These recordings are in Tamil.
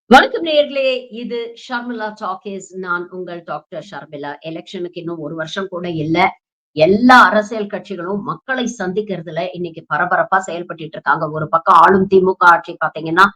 வணக்கம் நேயர்களே. இது ஷர்மிளா டாக்கீஸ். நான் உங்கள் டாக்டர் ஷர்மிளா. எலெக்ஷனுக்கு இன்னும் 1 வருஷம் கூட இல்ல. எல்லா அரசியல் கட்சிகளும் மக்களை சந்திக்கிறதுல இன்னைக்கு பரபரப்பா செயல்பட்டுட்டு இருக்காங்க. ஒரு பக்கம் ஆளும் திமுக ஆட்சி பாத்தீங்கன்னா,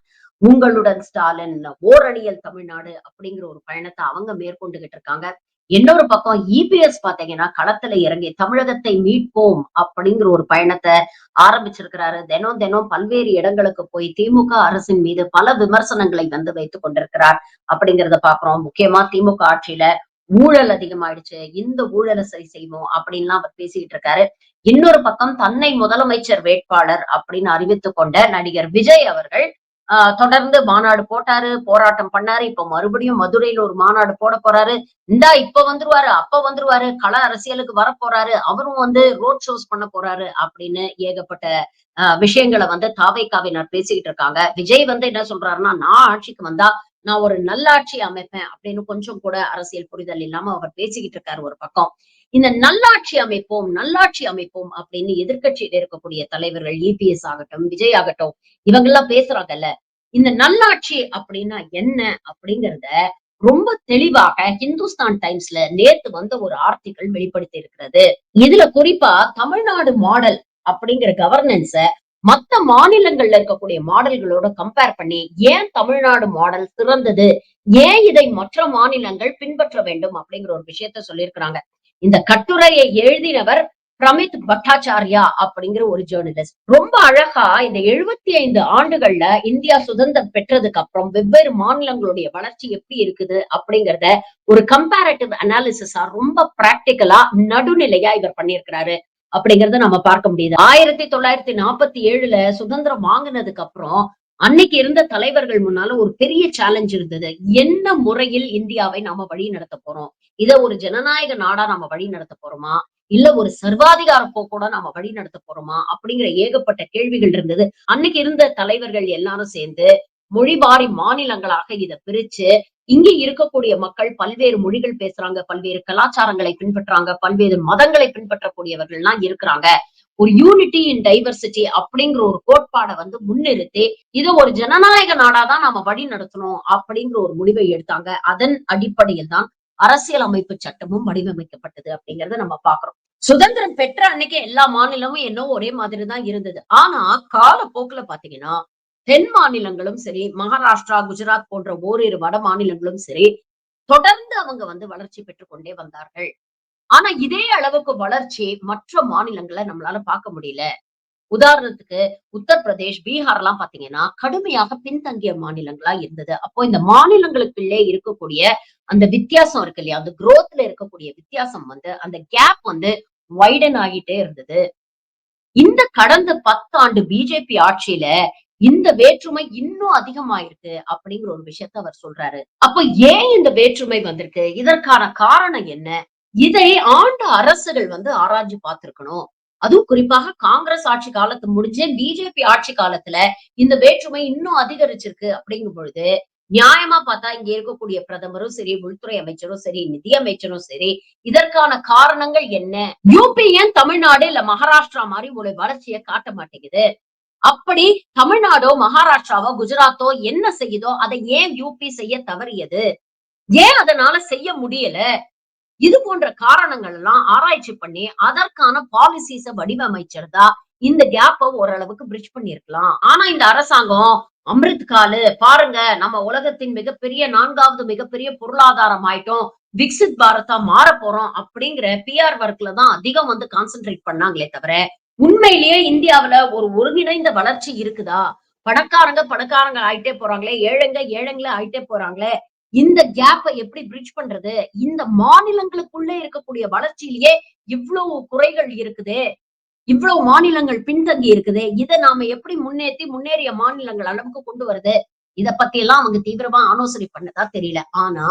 உங்களுடன் ஸ்டாலின், ஓரணியல் தமிழ்நாடு அப்படிங்கிற ஒரு பயணத்த அவங்க மேற்கொண்டுகிட்டு இருக்காங்க. இன்னொரு பக்கம் இபிஎஸ் பாத்தீங்கன்னா, களத்துல இறங்கி தமிழகத்தை மீட்போம் அப்படிங்கிற ஒரு பயணத்த ஆரம்பிச்சிருக்கிறாரு. தினம் தினம் பல்வேறு இடங்களுக்கு போய் திமுக அரசின் மீது பல விமர்சனங்களை வந்து வைத்துக் கொண்டிருக்கிறார் அப்படிங்கிறத பார்க்கிறோம். முக்கியமா திமுக ஆட்சியில ஊழல் அதிகமாயிடுச்சு. இந்த ஊழல சரி செய்வோம் அப்படின்லாம் அவர் பேசிக்கிட்டு இருக்காரு. இன்னொரு பக்கம் தன்னை முதலமைச்சர் வேட்பாளர் அப்படின்னு அறிவித்துக் கொண்ட நடிகர் விஜய் அவர்கள் தொடர்ந்து மாநாடு போட்டாரு, போராட்டம் பண்ணாரு. இப்ப மறுபடியும் மதுரையில ஒரு மாநாடு போடப் போறாரு. இந்தா இப்ப வந்துருவாரு, அப்ப வந்துருவாரு, கள அரசியலுக்கு வரப்போறாரு, அவரும் வந்து ரோட் ஷோஸ் பண்ண போறாரு அப்படின்னு ஏகப்பட்ட விஷயங்கள வந்து தாவேகாவினர் பேசிக்கிட்டு இருக்காங்க. விஜய் வந்து என்ன சொல்றாருன்னா, நான் ஆட்சிக்கு வந்தா நான் ஒரு நல்லாட்சி அமைப்பேன் அப்படின்னு கொஞ்சம் கூட அரசியல் புரிதல் இல்லாம அவர் பேசிக்கிட்டு இருக்காரு ஒரு பக்கம். இந்த நல்லாட்சி அமைப்போம், நல்லாட்சி அமைப்போம் அப்படின்னு எதிர்க்கட்சியில இருக்கக்கூடிய தலைவர்கள் இபிஎஸ் ஆகட்டும், விஜய் ஆகட்டும், இவங்கெல்லாம் பேசுறாங்கல்ல. இந்த நல்லாட்சி அப்படின்னா என்ன அப்படிங்கிறத ரொம்ப தெளிவாக ஹிந்துஸ்தான் டைம்ஸ்ல நேத்து வந்த ஒரு ஆர்டிகிள் வெளிப்படுத்தி இருக்கிறது. இதுல குறிப்பா தமிழ்நாடு மாடல் அப்படிங்கிற கவர்னன்ஸ மத்த மாநிலங்கள்ல இருக்கக்கூடிய மாடல்களோட கம்பேர் பண்ணி ஏன் தமிழ்நாடு மாடல் சிறந்தது? ஏன் இதை மற்ற மாநிலங்கள் பின்பற்ற வேண்டும் அப்படிங்கிற ஒரு விஷயத்த சொல்லியிருக்கிறாங்க. இந்த கட்டுரையை எழுதினவர் பிரமித் பட்டாச்சார்யா அப்படிங்கிற ஒரு ஜேர்னலிஸ்ட். ரொம்ப அழகா இந்த 75 ஆண்டுகள்ல இந்தியா சுதந்திரம் பெற்றதுக்கு அப்புறம் வெவ்வேறு மாநிலங்களுடைய வளர்ச்சி எப்படி இருக்குது அப்படிங்கறத ஒரு கம்பேரட்டிவ் அனாலிசிஸா ரொம்ப பிராக்டிகலா நடுநிலையா இவர் பண்ணியிருக்கிறாரு அப்படிங்கறத நம்ம பார்க்க முடியுது. 1947ல சுதந்திரம் வாங்கினதுக்கு அப்புறம் அன்னைக்கு இருந்த தலைவர்கள் முன்னால ஒரு பெரிய சேலஞ்ச் இருந்தது. என்ன முறையில் இந்தியாவை நாம வழி நடத்த போறோம்? இத ஒரு ஜனநாயக நாடா நாம வழி நடத்த போறோமா? இல்ல ஒரு சர்வாதிகார போக்கோட நாம வழி நடத்த போறோமா? அப்படிங்கிற ஏகப்பட்ட கேள்விகள் இருந்தது. அன்னைக்கு இருந்த தலைவர்கள் எல்லாரும் சேர்ந்து மொழிவாரி மாநிலங்களாக இத பிரிச்சு, இங்க இருக்கக்கூடிய மக்கள் பல்வேறு மொழிகள் பேசுறாங்க, பல்வேறு கலாச்சாரங்களை பின்பற்றாங்க, பல்வேறு மதங்களை பின்பற்றக்கூடியவர்கள்லாம் இருக்கிறாங்க. ஒரு யூனிட்டி இன் டைவர்சிட்டி அப்படிங்கிற ஒரு கோட்பாட வந்து முன்னிறுத்தி, இத ஒரு ஜனநாயக நாடா தான் நாம வழி நடத்தணும் அப்படிங்கிற ஒரு முடிவை எடுத்தாங்க. அதன் அடிப்படையில் தான் அரசியல் அமைப்பு சட்டமும் வடிவமைக்கப்பட்டது அப்படிங்கறத நம்ம பார்க்கிறோம். சுதந்திரம் பெற்ற அன்னைக்கு எல்லா மாநிலமும் என்னவோ ஒரே மாதிரி தான் இருந்தது. ஆனா காலப்போக்குல பாத்தீங்கன்னா, தென் மாநிலங்களும் சரி, மகாராஷ்டிரா, குஜராத் போன்ற ஓரிரு வட மாநிலங்களும் சரி, தொடர்ந்து அவங்க வந்து வளர்ச்சி பெற்றுக் கொண்டே வந்தார்கள். ஆனா இதே அளவுக்கு வளர்ச்சி மற்ற மாநிலங்கள்ல நம்மளால பார்க்க முடியல. உதாரணத்துக்கு உத்தரப்பிரதேஷ், பீகார்லாம் பாத்தீங்கன்னா, கடுமையாக பின்தங்கிய மாநிலங்களா இருந்தது. அப்போ இந்த மாநிலங்களுக்குள்ளே இருக்கக்கூடிய அந்த வித்தியாசம் இருக்கு இல்லையா? அந்த குரோத்ல இருக்கக்கூடிய வித்தியாசம் வந்து அந்த கேப் வந்து வைடன் ஆகிட்டே இருந்தது. இந்த கடந்த 10 ஆண்டு பிஜேபி ஆட்சியில இந்த வேற்றுமை இன்னும் அதிகமாயிருக்கு அப்படிங்கிற ஒரு விஷயத்த அவர் சொல்றாரு. அப்ப ஏன் இந்த வேற்றுமை வந்திருக்கு? இதற்கான காரணம் என்ன? இதை ஆண்ட அரசுகள் வந்து ஆராய்ஞ்சு பார்த்திருக்கணும். அதுவும் குறிப்பாக காங்கிரஸ் ஆட்சி காலத்து முடிஞ்சு பிஜேபி ஆட்சி காலத்துல இந்த வேற்றுமை இன்னும் அதிகரிச்சிருக்கு அப்படிங்கும் பொழுது, நியாயமா பார்த்தா இங்க இருக்கக்கூடிய பிரதமரும் சரி, உள்துறை அமைச்சரும் சரி, நிதி அமைச்சரும் சரி, இதற்கான காரணங்கள் என்ன? யூபி ஏன் தமிழ்நாடு இல்ல மகாராஷ்டிரா மாரி ஒரு வளர்ச்சிய காட்ட மாட்டேங்குது? அப்படி தமிழ்நாடோ, மகாராஷ்டிராவோ, குஜராத்தோ என்ன செய்யுதோ, அதை ஏன் யூபி செய்ய தவறியது? ஏன் அதனால செய்ய முடியல? இது போன்ற காரணங்கள் எல்லாம் ஆராய்ச்சி பண்ணி, அதற்கான பாலிசிஸ வடிவமைச்சிருந்தா, இந்த கேப்ப ஓரளவுக்கு பிரிட்ஜ் பண்ணியிருக்கலாம். ஆனா இந்த அரசாங்கம் அம்ரித் காலு பாருங்க, நம்ம உலகத்தின் மிகப்பெரிய 4வது மிகப்பெரிய பொருளாதாரம் ஆயிட்டோம். விக்சித் பாரத்தா மாறப் போறோம் அப்படிங்கிற பிஆர் ஒர்க்ல தான் அதிகம் வந்து கான்சன்ட்ரேட் பண்ணாங்களே தவிர, உண்மையிலேயே இந்தியாவுல ஒரு ஒருங்கிணைந்த வளர்ச்சி இருக்குதா? பணக்காரங்க பணக்காரங்க ஆயிட்டே போறாங்களே, ஏழைங்க ஏழைங்களா ஆயிட்டே போறாங்களே, இந்த கேப்ப எப்படி பிரிட்ஜ் பண்றது? இந்த மாநிலங்களுக்குள்ளே இருக்கக்கூடிய வளர்ச்சியிலேயே இவ்வளவு குறைகள் இருக்குதே! இவ்வளவு மாநிலங்கள் பின்தங்கி இருக்குதே! இத நாம எப்படி முன்னேத்தி முன்னேறிய மாநிலங்கள் அளவுக்கு கொண்டு வரது? இத பத்தி எல்லாம் அவங்க தீவிரமா ஆலோசனை பண்ணதா தெரியல. ஆனா,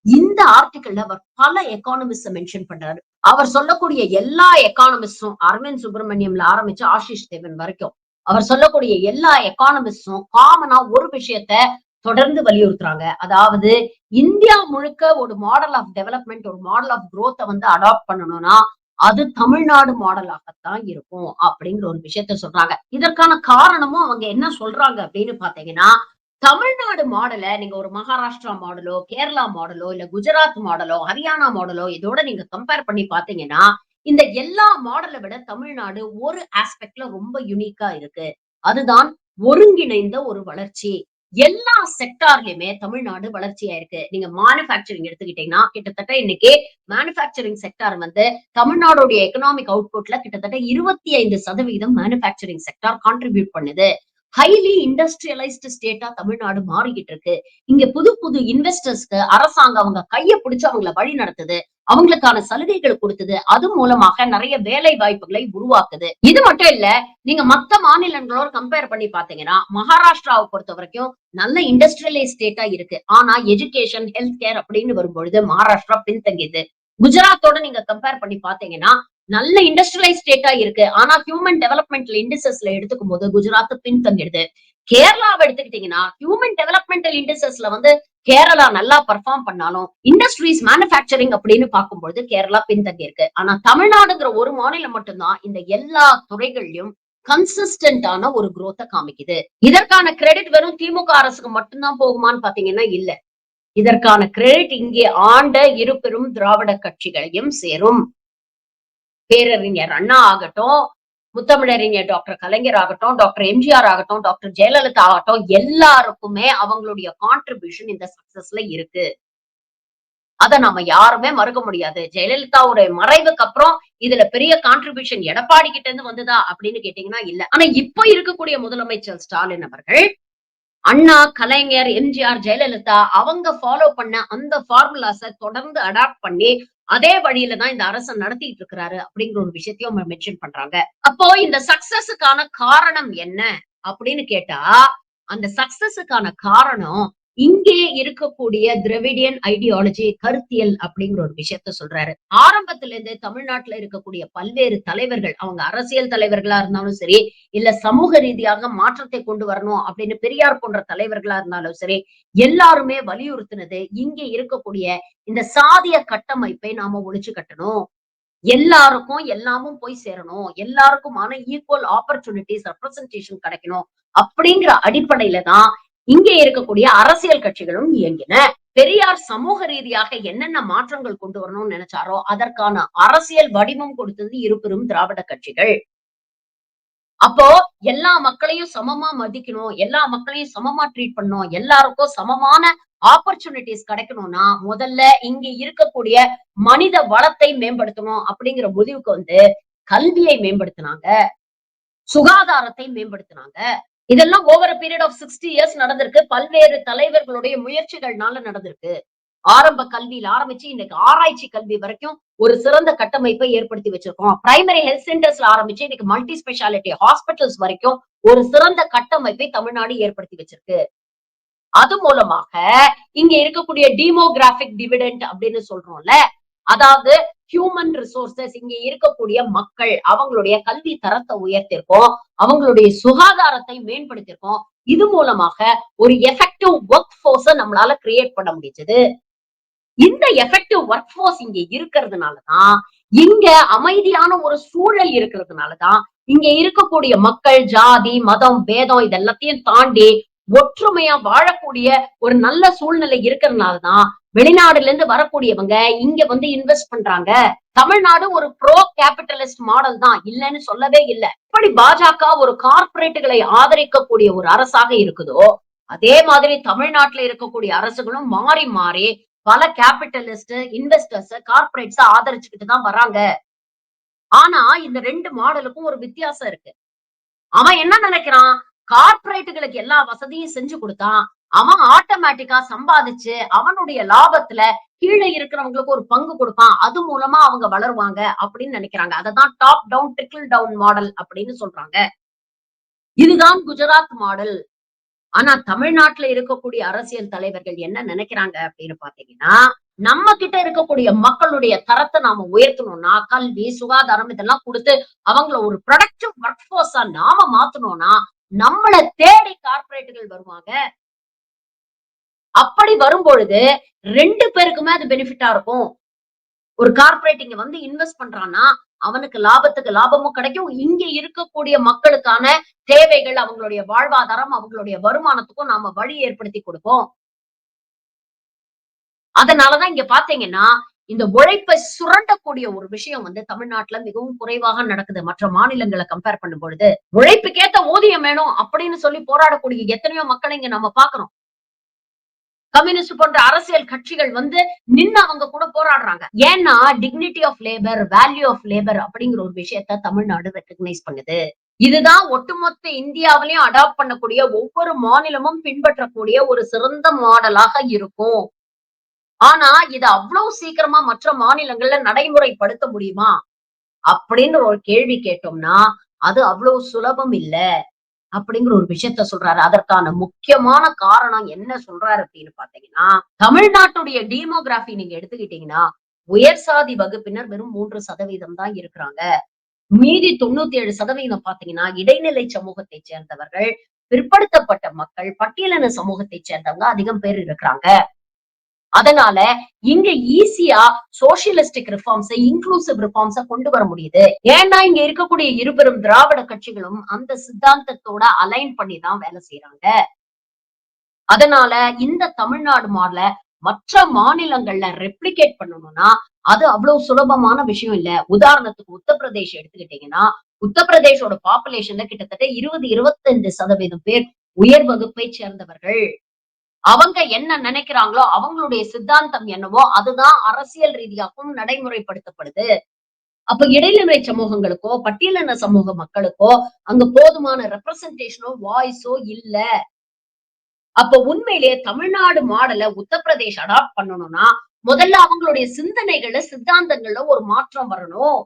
இந்த ஆர்டிக்கிள்ல அவர் பல எக்கானமிஸ்ட்ஸ மென்ஷன் பண்றாரு. அவர் சொல்லக்கூடிய எல்லா எக்கானமிஸ்ட்ஸும் அரவிந்த் சுப்ரமணியம்ல ஆரம்பிச்சு ஆஷிஷ் தேவன் வரைக்கும். அவர் சொல்லக்கூடிய எல்லா எக்கானமிஸ்ட்ஸும் காமனா ஒரு விஷயத்த தொடர்ந்து வலியுறுத்துறாங்க. அதாவது இந்தியா முழுக்க ஒரு மாடல் ஆஃப் டெவலப்மென்ட், ஒரு மாடல் ஆஃப் குரோத்த வந்து அடாப்ட் பண்ணணும்னா, அது தமிழ்நாடு மாடலாகத்தான் இருக்கும் அப்படிங்கிற ஒரு விஷயத்த சொல்றாங்க. இதற்கான காரணமும் அவங்க என்ன சொல்றாங்க அப்படின்னு பார்த்தீங்கன்னா, தமிழ்நாடு மாடல நீங்க ஒரு மகாராஷ்டிரா மாடலோ, கேரளா மாடலோ, இல்ல குஜராத் மாடலோ, ஹரியானா மாடலோ இதோட நீங்க கம்பேர் பண்ணி பார்த்தீங்கன்னா, இந்த எல்லா மாடல விட தமிழ்நாடு ஒரு ஆஸ்பெக்ட்ல ரொம்ப யூனிக்கா இருக்கு. அதுதான் ஒருங்கிணைந்த ஒரு வளர்ச்சி. எல்லா செக்டார்லயுமே தமிழ்நாடு வளர்ச்சியா இருக்கு. நீங்க மேனுஃபேக்சரிங் எடுத்துக்கிட்டீங்கன்னா, கிட்டத்தட்ட இன்னைக்கு மேனுஃபேக்சரிங் செக்டார் வந்து தமிழ்நாடுடைய எக்கனாமிக் அவுட்புட்ல கிட்டத்தட்ட 25% மேனுஃபேக்சரிங் செக்டார் கான்ட்ரிபியூட் பண்ணுது. ஹைலி இண்டஸ்ட்ரியலைஸ்டு ஸ்டேட்டா தமிழ்நாடு மாறிக்கிட்டு இருக்கு. இங்க புது புது இன்வெஸ்டர்ஸ்க்கு அரசாங்கம் அவங்க கைய பிடிச்சு அவங்கள வழி நடத்துது. அவங்களுக்கான சலுகைகள் கொடுத்தது. அது மூலமாக நிறைய வேலை வாய்ப்புகளை உருவாக்குது. இது மட்டும் இல்ல, நீங்க மத்த மாநிலங்களோட கம்பேர் பண்ணி பார்த்தீங்கன்னா, மகாராஷ்டிராவை பொறுத்தவரைக்கும் நல்ல இண்டஸ்ட்ரியலைஸ் ஸ்டேட்டா இருக்கு. ஆனா எஜுகேஷன், ஹெல்த் கேர் அப்படின்னு வரும்பொழுது மகாராஷ்டிரா பின்தங்கியது. குஜராத்தோட நீங்க கம்பேர் பண்ணி பார்த்தீங்கன்னா, நல்ல இண்டஸ்ட்ரியலைஸ் ஸ்டேட்டா இருக்கு. ஆனா ஹியூமன் டெவலப்மென்டல் இண்டிசஸ்ல எடுத்துக்கும் போது குஜராத் பின்தங்கிடுது. கேரளாவை எடுத்துக்கிட்டீங்கன்னா, ஹியூமன் டெவலப்மென்டல் இண்டிசஸ்ல வந்து கேரளா நல்லா பெர்ஃபார்ம் பண்ணாலும், இண்டஸ்ட்ரீஸ் மேனுஃபேக்சரிங் அப்படின்னு பார்க்கும்பொழுது கேரளா பின்தங்கி இருக்கு. ஆனா தமிழ்நாடுங்கிற ஒரு மாநிலம் மட்டும் தான் இந்த எல்லா துறைகள்லயும் கன்சிஸ்டன்டான ஒரு குரோத்த காமிக்குது. இதற்கான கிரெடிட் வெறும் திமுக அரசுக்கு மட்டும் தான் போகுமான்னு பாத்தீங்கன்னா இல்ல. இதற்கான கிரெடிட் இங்கே ஆண்ட இரு பெரும் திராவிட கட்சிகளையும் சேரும். பேரறிஞர் அண்ணா ஆகட்டும், முத்தமிழறிஞர் டாக்டர் கலைஞர் ஆகட்டும், டாக்டர் எம்ஜிஆர் ஆகட்டும், டாக்டர் ஜெயலலிதா ஆகட்டும், எல்லாருக்குமே அவங்களுடைய கான்ட்ரிபியூஷன் இந்த சக்சஸ்ல இருக்கு. அத நாம யாருமே மறுக்க முடியாது. ஜெயலலிதாவுடைய மறைவுக்கு அப்புறம் இதுல பெரிய கான்ட்ரிபியூஷன் எடப்பாடி கிட்ட இருந்து வந்ததா அப்படின்னு கேட்டீங்கன்னா இல்ல. ஆனா இப்ப இருக்கக்கூடிய முதலமைச்சர் ஸ்டாலின் அவர்கள் அண்ணா, கலைஞர், எம்ஜிஆர், ஜெயலலிதா அவங்க ஃபாலோ பண்ண அந்த ஃபார்முலாஸ தொடர்ந்து அடாப்ட் பண்ணி, அதே வழியில தான் இந்த அரச நடத்திட்டு இருக்கிறாரு அப்படிங்கிற ஒரு விஷயத்தையும் அவங்க மென்ஷன் பண்றாங்க. அப்போ இந்த சக்சஸுக்கான காரணம் என்ன? அப்படின்னு கேட்டா, அந்த சக்சஸுக்கான காரணம் இங்கே இருக்கக்கூடிய திராவிடியன் ஐடியாலஜி கருத்தியல் அப்படிங்கிற ஒரு விஷயத்த சொல்றாரு. ஆரம்பத்துல இருந்து தமிழ்நாட்டுல இருக்கக்கூடிய பல்வேறு தலைவர்கள், அவங்க அரசியல் தலைவர்களா இருந்தாலும் சரி, இல்ல சமூக ரீதியாக மாற்றத்தை கொண்டு வரணும் அப்படின்னு பெரியார் போன்ற தலைவர்களா இருந்தாலும் சரி, எல்லாருமே வலியுறுத்தினது இங்க இருக்கக்கூடிய இந்த சாதிய கட்டமைப்பை நாம ஒழிச்சு கட்டணும். எல்லாருக்கும் எல்லாமும் போய் சேரணும். எல்லாருக்குமான ஈக்குவல் ஆப்பர்ச்சுனிட்டீஸ் ரெப்ரசன்டேஷன் கிடைக்கணும். அப்படிங்கிற அடிப்படையில தான் இங்க இருக்கக்கூடிய அரசியல் கட்சிகளும் இயங்கின. பெரியார் சமூக ரீதியாக என்னென்ன மாற்றங்கள் கொண்டு வரணும்னு நினைச்சாரோ, அதற்கான அரசியல் வடிவம் கொடுத்தது இரு பெரும் திராவிட கட்சிகள். அப்போ எல்லா மக்களையும் சமமா மதிக்கணும். எல்லா மக்களையும் சமமா ட்ரீட் பண்ணணும். எல்லாருக்கும் சமமான ஆப்பர்ச்சுனிட்டீஸ் கிடைக்கணும்னா, முதல்ல இங்க இருக்கக்கூடிய மனித வளத்தை மேம்படுத்தணும் அப்படிங்கிற முடிவுக்கு வந்து கல்வியை மேம்படுத்துனாங்க. சுகாதாரத்தை மேம்படுத்துனாங்க. இதெல்லாம் over a period of 60 years நடந்திருக்கு. பல்வேறு தலைவர்களுடைய முயற்சிகள்னால நடந்திருக்கு. ஆரம்ப கல்வியில ஆரம்பிச்சு இன்னைக்கு ஆராய்ச்சி கல்வி வரைக்கும் ஒரு சிறந்த கட்டமைப்பை ஏற்படுத்தி வச்சிருக்கோம். பிரைமரி ஹெல்த் சென்டர்ஸ்ல ஆரம்பிச்சு இன்னைக்கு மல்டி ஸ்பெஷாலிட்டி ஹாஸ்பிட்டல்ஸ் வரைக்கும் ஒரு சிறந்த கட்டமைப்பை தமிழ்நாடு ஏற்படுத்தி வச்சிருக்கு. அது மூலமாக இங்க இருக்கக்கூடிய டீமோகிராபிக் டிவிடெண்ட் அப்படின்னு சொல்றோம்ல, அதாவது ஹியூமன் ரிசோர்சஸ் இங்க இருக்கக்கூடிய மக்கள் அவங்களுடைய கல்வி தரத்தை உயர்த்திருக்கோம். அவங்களுடைய சுகாதாரத்தை மேம்படுத்திருக்கோம். இது மூலமாக ஒரு எஃபெக்டிவ் ஒர்க் ஃபோர்ஸ நம்மளால கிரியேட் பண்ண முடிஞ்சது. இந்த எஃபெக்டிவ் ஒர்க் ஃபோர்ஸ் இங்க இருக்கிறதுனாலதான், இங்க அமைதியான ஒரு சூழல் இருக்கிறதுனாலதான், இங்க இருக்கக்கூடிய மக்கள் ஜாதி, மதம், பேதம் இது எல்லாத்தையும் தாண்டி ஒற்றுமையா வாழக்கூடிய ஒரு நல்ல சூழ்நிலை இருக்கிறதுனாலதான் வெளிநாடுல இருந்து வரக்கூடியவங்க இங்க வந்து இன்வெஸ்ட் பண்றாங்க. தமிழ்நாடு ஒரு ப்ரோ கேபிட்டலிஸ்ட் மாடல் தான், இல்லன்னு சொல்லவே இல்ல. எப்படி பாஜக ஒரு கார்ப்பரேட்டுகளை ஆதரிக்கக்கூடிய ஒரு அரசாக இருக்குதோ, அதே மாதிரி தமிழ்நாட்டுல இருக்கக்கூடிய அரசுகளும் மாறி மாறி பல கேபிட்டலிஸ்ட், இன்வெஸ்டர்ஸ், கார்ப்பரேட்ஸ் ஆதரிச்சுக்கிட்டு தான் வராங்க. ஆனா இந்த 2 மாடலுக்கும் ஒரு வித்தியாசம் இருக்கு. அவன் என்ன நினைக்கிறான்? கார்ப்பரேட்டுகளுக்கு எல்லா வசதியும் செஞ்சு குடுத்தான். அவன் ஆட்டோமேட்டிக்கா சம்பாதிச்சு அவனுடைய லாபத்துல கீழ இருக்கிறவங்களுக்கு ஒரு பங்கு கொடுப்பான். அது மூலமா அவங்க வளருவாங்க அப்படின்னு நினைக்கிறாங்க. அததான் top down trickle down model அப்படின்னு சொல்றாங்க. இதுதான் குஜராத் மாடல். ஆனா தமிழ்நாட்டுல இருக்கக்கூடிய அரசியல் தலைவர்கள் என்ன நினைக்கிறாங்க அப்படின்னு பாத்தீங்கன்னா, நம்ம கிட்ட இருக்கக்கூடிய மக்களுடைய தரத்தை நாம உயர்த்தணும்னா, கல்வி, சுகாதாரம் இதெல்லாம் குடுத்து அவங்கள ஒரு ப்ரொடக்டிவ் ஒர்க் ஃபோர்ஸா நாம மாத்தணும்னா, நம்மள தேடி கார்ப்பரேட்டுகள் வருவாங்க. அப்படி வரும்பொழுது 2 பேருக்குமே அது பெனிஃபிட்டா இருக்கும். ஒரு கார்ப்பரேட் இங்க வந்து இன்வெஸ்ட் பண்றான்னா அவனுக்கு லாபத்துக்கு லாபமும் கிடைக்கும். இங்க இருக்கக்கூடிய மக்களுக்கான தேவைகள், அவங்களுடைய வாழ்வாதாரம், அவங்களுடைய வருமானத்துக்கும் நாம வழி ஏற்படுத்தி கொடுப்போம். அதனாலதான் இங்க பாத்தீங்கன்னா, இந்த உழைப்பை சுரண்டக்கூடிய ஒரு விஷயம் வந்து தமிழ்நாட்டுல மிகவும் குறைவாக நடக்குது. மற்ற மாநிலங்கள கம்பேர் பண்ணும் பொழுது. உழைப்புக்கேத்த ஊதியம் வேணும் அப்படின்னு சொல்லி போராடக்கூடிய எத்தனையோ மக்கள இங்க நம்ம பார்க்கிறோம். கம்யூனிஸ்ட் போன்ற அரசியல் கட்சிகள் வந்து நின்னு அவங்க கூட போராடுறாங்க. ஏன்னா, dignity of labour, value of labour அப்படிங்கிற ஒரு விஷயத்த தமிழ்நாடு ரெகக்னைஸ் பண்ணுது. இதுதான் ஒட்டுமொத்த இந்தியாவிலயும் அடாப்ட் பண்ணக்கூடிய ஒவ்வொரு மாநிலமும் பின்பற்றக்கூடிய ஒரு சிறந்த மாடலாக இருக்கும். ஆனா, இத அவ்வளவு சீக்கிரமா மற்ற மாநிலங்கள்ல நடைமுறைப்படுத்த முடியுமா? அப்படின்னு ஒரு கேள்வி கேட்டோம்னா, அது அவ்வளவு சுலபம் இல்ல. அப்படிங்கிற ஒரு விஷயத்த சொல்றாரு. அதற்கான முக்கியமான காரணம் என்ன சொல்றாரு அப்படின்னு பார்த்தீங்கன்னா, தமிழ்நாட்டுடைய டெமோகிராஃபி நீங்க எடுத்துக்கிட்டீங்கன்னா, உயர் சாதி வகுப்பினர் வெறும் 3% தான் இருக்கிறாங்க. மீதி 97% பார்த்தீங்கன்னா, இடைநிலை சமூகத்தைச் சேர்ந்தவர்கள், பிற்படுத்தப்பட்ட மக்கள், பட்டியலின சமூகத்தைச் சேர்ந்தவங்க அதிகம் பேர் இருக்கிறாங்க. அதனால இங்க ஈஸியா சோசியலிஸ்டிக் ரிஃபார்ம்ஸ், இன்க்ளூசிவ் ரிஃபார்ம்ஸ கொண்டு வர முடியுது. ஏன்னா இங்க இருக்கக்கூடிய இருபெரும் திராவிட கட்சிகளும் அந்த சித்தாந்தத்தோட அலைன் பண்ணி தான் வேலை செய்றாங்க. அதனால இந்த தமிழ்நாடு மாடல மற்ற மாநிலங்கள்ல ரெப்ளிகேட் பண்ணணும்னா, அது அவ்வளவு சுலபமான விஷயம் இல்ல. உதாரணத்துக்கு உத்தரப்பிரதேஷ் எடுத்துக்கிட்டீங்கன்னா, உத்தரப்பிரதேஷோட பாப்புலேஷன்ல கிட்டத்தட்ட 20, 25% பேர் உயர் வகுப்பைச் சேர்ந்தவர்கள். அவங்க என்ன நினைக்கிறாங்களோ, அவங்களுடைய சித்தாந்தம் என்னவோ, அதுதான் அரசியல் ரீதியாகவும் நடைமுறைப்படுத்தப்படுது. அப்ப இடைநிலை சமூகங்களுக்கோ, பட்டியலின சமூக மக்களுக்கோ, அங்க போதுமான ரெப்ரசன்டேஷனோ, வாய்ஸோ இல்ல. அப்ப உண்மையிலேயே தமிழ்நாடு மாடல உத்தரப்பிரதேஷ் அடாப்ட் பண்ணணும்னா, முதல்ல அவங்களுடைய சிந்தனைகள்ல, சித்தாந்தங்கள்ல ஒரு மாற்றம் வரணும்.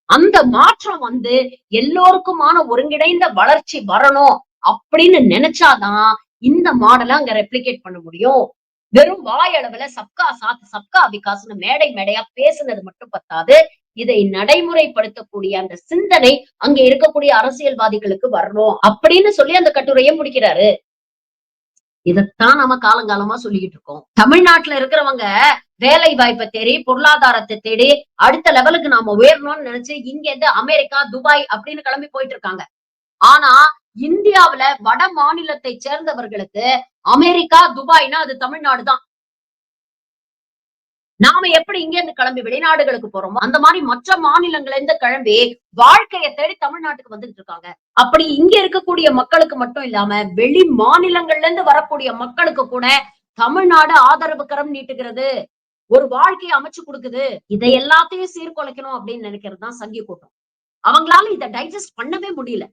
அந்த மாற்றம் வந்து எல்லோருக்குமான ஒருங்கிணைந்த வளர்ச்சி வரணும் அப்படின்னு நினைச்சாதான் இந்த மாடல அங்க ரெப்ளிகேட் பண்ண முடியும். வெறும் வாயளவுல சப்கா சாத் சப்கா விகாஸ்னு மேடை மேடையா பேசுனது மட்டும் பத்தாது. இதை நடைமுறைப்படுத்தக்கூடிய அந்த சிந்தனை அங்க இருக்கக்கூடிய அரசியல்வாதிகளுக்கு வரணும் அப்படின்னு சொல்லி அந்த கட்டுரையை முடிக்கிறாரு. இதத்தான் நம்ம காலங்காலமா சொல்லிக்கிட்டு இருக்கோம். தமிழ்நாட்டுல இருக்கிறவங்க வேலை வாய்ப்பை தேடி, பொருளாதாரத்தை தேடி அடுத்த லெவலுக்கு நாம உயரணும்னு நினைச்சு இங்க இருந்து அமெரிக்கா, துபாய் அப்படின்னு கிளம்பி போயிட்டு இருக்காங்க. ஆனா இந்தியாவுல வட மாநிலத்தை சேர்ந்தவர்களுக்கு அமெரிக்கா, துபாய்னா அது தமிழ்நாடு தான். நாம எப்படி இங்க இருந்து கிளம்பி வெளிநாடுகளுக்கு போறோமோ, அந்த மாரி மற்ற மாநிலங்கள்ல இருந்து கிளம்பி வாழ்க்கைய தேடி தமிழ்நாட்டுக்கு வந்துட்டு இருக்காங்க. அப்படி இங்க இருக்கக்கூடிய மக்களுக்கு மட்டும் இல்லாம, வெளி மாநிலங்கள்ல இருந்து வரக்கூடிய மக்களுக்கு கூட தமிழ்நாடு ஆதரவு கரம் நீட்டுகிறது. ஒரு வாழ்க்கைய அமைச்சு குடுக்குது. இதை எல்லாத்தையும் சீர்குலைக்கணும் அப்படின்னு நினைக்கிறது தான் சங்கி கூட்டம். அவங்களால இத டைஜஸ்ட் பண்ணவே முடியல.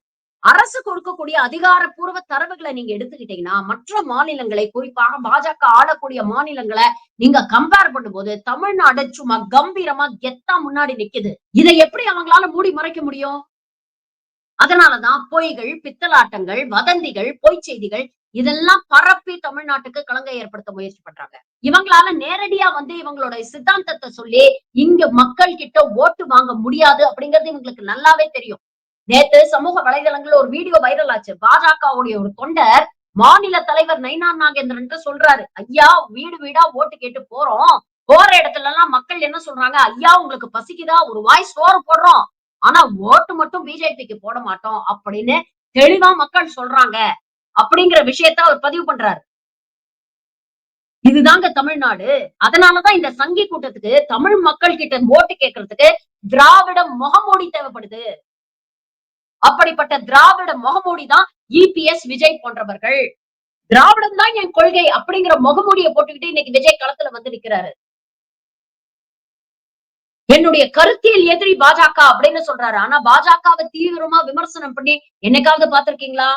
அரசு கொடுக்கக்கூடிய அதிகாரப்பூர்வ தரவுகள நீங்க எடுத்துக்கிட்டீங்கன்னா, மற்ற மாநிலங்களை குறிப்பாக பாஜக ஆளக்கூடிய மாநிலங்கள நீங்க கம்பேர் பண்ணும்போது, தமிழ்நாடு சும்மா கம்பீரமா கெத்தா முன்னாடி நிக்குது. இத எப்படி அவங்களால மூடி மறைக்க முடியும்? அதனாலதான் பொய்கள், பித்தலாட்டங்கள், வதந்திகள், பொய் செய்திகள் இதெல்லாம் பரப்பி தமிழ்நாட்டுக்கு களங்க ஏற்படுத்த முயற்சி பண்றாங்க. இவங்களால நேரடியா வந்து இவங்களோட சித்தாந்தத்த சொல்லி, இங்க மக்கள் கிட்ட ஓட்டு வாங்க முடியாது அப்படிங்கிறது இவங்களுக்கு நல்லாவே தெரியும். நேத்து சமூக வலைதளங்கள்ல ஒரு வீடியோ வைரல் ஆச்சு. பாஜகவுடைய ஒரு தொண்டர் மாநில தலைவர் நயினார் நாகேந்திரன்ட்ட சொல்றாரு. ஐயா வீடு வீடா ஓட்டு கேட்டு போறோம். போற இடத்துல எல்லாம் மக்கள் என்ன சொல்றாங்க? ஐயா உங்களுக்கு பசிக்குதா? ஒரு வாய் சோறு போடுறோம். ஆனா ஓட்டு மட்டும் பிஜேபிக்கு போட மாட்டோம் அப்படின்னு தெளிவா மக்கள் சொல்றாங்க. அப்படிங்கிற விஷயத்த அவர் பதிவு பண்றாரு. இதுதாங்க தமிழ்நாடு. அதனாலதான் இந்த சங்கி கூட்டத்துக்கு தமிழ் மக்கள் கிட்ட ஓட்டு கேட்கறதுக்கு திராவிட முகமூடி தேவைப்படுது. அப்படிப்பட்ட திராவிட முகமூடி தான் இபிஎஸ், விஜய் போன்றவர்கள். திராவிடம் தான் என் கொள்கை அப்படிங்கிற முகமூடிய போட்டுக்கிட்டு இன்னைக்கு விஜய் களத்துல வந்து நிக்கிறாரு. என்னுடைய கருத்தியல் எதிரி பாஜக அப்படின்னு சொல்றாரு. ஆனா பாஜகவை தீவிரமா விமர்சனம் பண்ணி என்னைக்காவது பார்த்திருக்கீங்களா?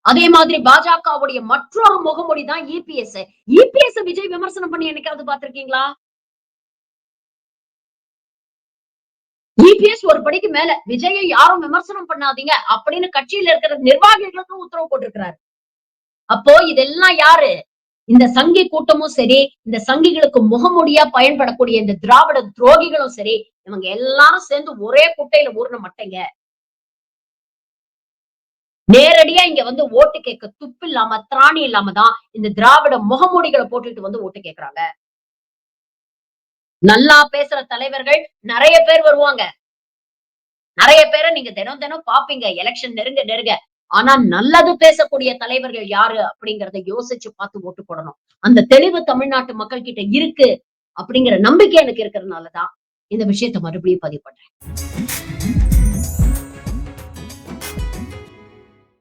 அதே மாதிரி பாஜகவுடைய மற்றொரு முகமூடி தான் இபிஎஸ். இபிஎஸ் விஜய் விமர்சனம் பண்ணி என்னைக்காவது பார்த்திருக்கீங்களா? இபிஎஸ் ஒரு படிக்கு மேல விஜயை யாரும் விமர்சனம் பண்ணாதீங்க அப்படின்னு கட்சியில இருக்கிற நிர்வாகிகளுக்கும் உத்தரவு போட்டிருக்கிறார். அப்போ இதெல்லாம் யாரு? இந்த சங்கி கூட்டமும் சரி, இந்த சங்கிகளுக்கு முகமூடியா பயன்படக்கூடிய இந்த திராவிட துரோகிகளும் சரி, இவங்க எல்லாரும் சேர்ந்து ஒரே குட்டையில ஊர்ன மட்டைங்க. நேரடியா இங்க வந்து ஓட்டு கேட்க துப்பு இல்லாம, திராணி இல்லாம தான் இந்த திராவிட முகமூடிகள போட்டுட்டு வந்து ஓட்டு கேட்கறாங்க. நல்லா பேசுற தலைவர்கள் நிறைய பேர் வருவாங்க. நிறைய பேரை நீங்க தினம் தினம் பாப்பீங்க எலெக்ஷன் நெருங்க நெருங்க. ஆனா நல்லது பேசக்கூடிய தலைவர்கள் யாரு அப்படிங்கிறத யோசிச்சு பார்த்து ஓட்டு போடணும். அந்த தெளிவு தமிழ்நாட்டு மக்கள் கிட்ட இருக்கு அப்படிங்கிற நம்பிக்கை எனக்கு இருக்கிறதுனாலதான் இந்த விஷயத்த மறுபடியும் பதிவு பண்றேன்.